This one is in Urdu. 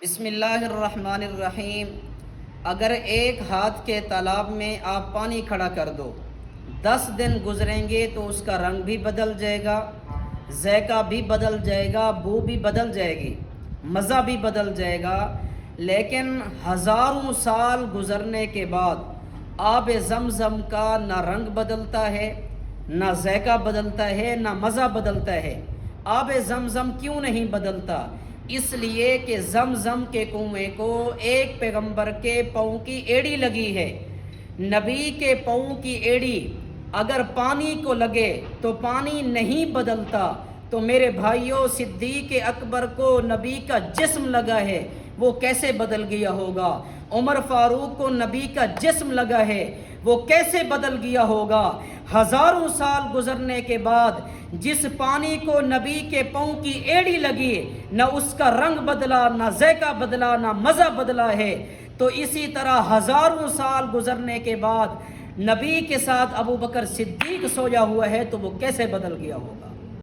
بسم اللہ الرحمن الرحیم۔ اگر ایک ہاتھ کے تالاب میں آپ پانی کھڑا کر دو، 10 دن گزریں گے تو اس کا رنگ بھی بدل جائے گا، ذائقہ بھی بدل جائے گا، بو بھی بدل جائے گی، مزہ بھی بدل جائے گا۔ لیکن ہزاروں سال گزرنے کے بعد آب زمزم کا نہ رنگ بدلتا ہے، نہ ذائقہ بدلتا ہے، نہ مزہ بدلتا ہے۔ آب زمزم کیوں نہیں بدلتا؟ اس لیے کہ زمزم کے کنویں کو ایک پیغمبر کے پاؤں کی ایڑی لگی ہے۔ نبی کے پاؤں کی ایڑی اگر پانی کو لگے تو پانی نہیں بدلتا، تو میرے بھائیوں صدیق اکبر کو نبی کا جسم لگا ہے، وہ کیسے بدل گیا ہوگا؟ عمر فاروق کو نبی کا جسم لگا ہے، وہ کیسے بدل گیا ہوگا؟ ہزاروں سال گزرنے کے بعد جس پانی کو نبی کے پاؤں کی ایڑی لگی، نہ اس کا رنگ بدلا، نہ ذائقہ بدلا، نہ مزہ بدلا ہے، تو اسی طرح ہزاروں سال گزرنے کے بعد نبی کے ساتھ ابو بکر صدیق سویا ہوا ہے، تو وہ کیسے بدل گیا ہوگا؟